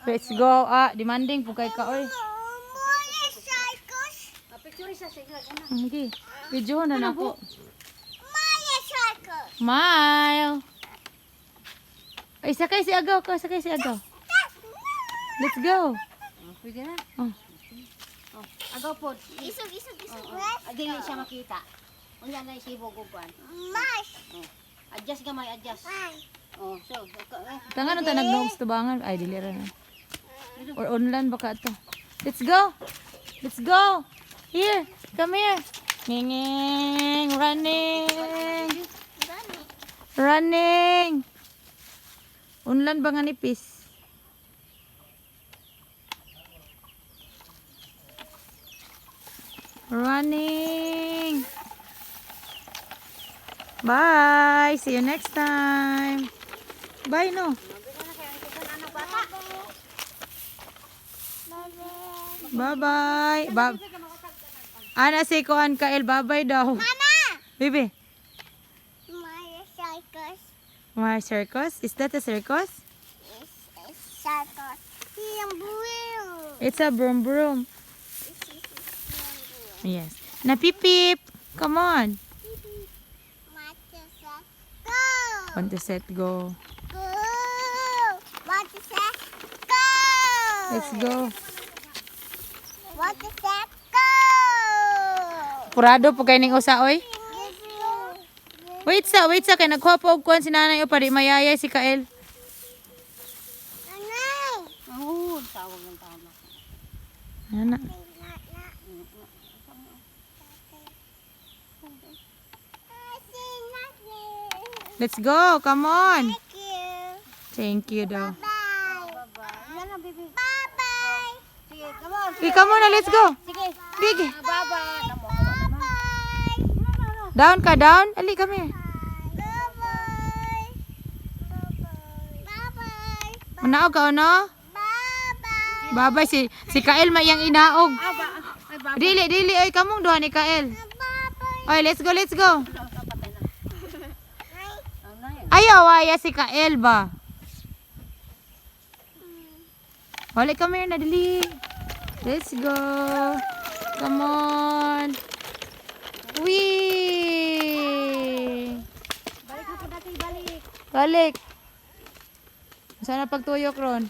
Let's go. Ah, demanding po kay ka oy. Okay. Video na nako. Smile. Ay, sakay si Agaw ka. Sakay si Agaw. Let's go. Pwede na. Oh. Agaw po. Isog. Dili siya makita. Unya na isibog uban. Adjust gamay, adjust. Oh, so Tangan ta nag-nogs tubangan. Ay, dili ra na. Or online baka to. Let's go. Let's go. Here. Come here. Nging. Running. Running. Unlan ba nga nipis? Running. Bye. See you next time. Bye no. Bye-bye. Ana si Kuan Kael, bye-bye daw. Mama! Bibi. My circus My circus? Is that a circus? is a circus. Yung buwil. It's a broom broom. Yes. Na pip pip. Come on. Go! Want to set go. Go! What is that? Go! Let's go. What is that? Go! Purado po kay ning usa oy. Wait sa kay nagkuha po og kuan si nanay o pari mayayay si Kael. Nanay! oh, tawag ng tama. Nana. Let's go. Come on. Thank you. Thank you daw. Bye. Bye-bye. Yan na, baby. Bye-bye. Sige, come on. Okay, come on na. Let's go. Sige. Gigi. Bye-bye. Bye-bye. Down ka, down. Ali, come here. Bye-bye. Bye-bye. Manaog ka, no? Bye-bye. Babay si Kael mayang inaog. Ay, bye. Dili, oy kamong duha ni Kael. Bye-bye. Oy, let's go, let's go. Hi. Ayaw, aya si Kael ba? Wala, come here na, dili. Let's go. Come on. Wee! Balik ako dati, balik. Balik. Sana pagtuyok ron.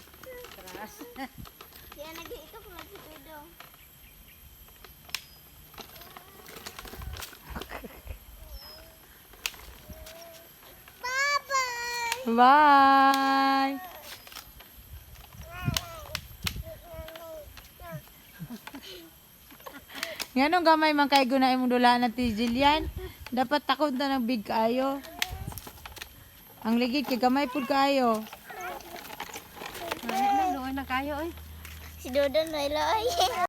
Yan, nag-iito ko lang si Tudong. Bye-bye. Bye! Nga nung gamay man kay gunay mong dula na ti Jillian, dapat takot na ng big kayo. Ang ligid kay gamay pud kayo. Ay, doon na kayo, oy. Si Dodon, Loy.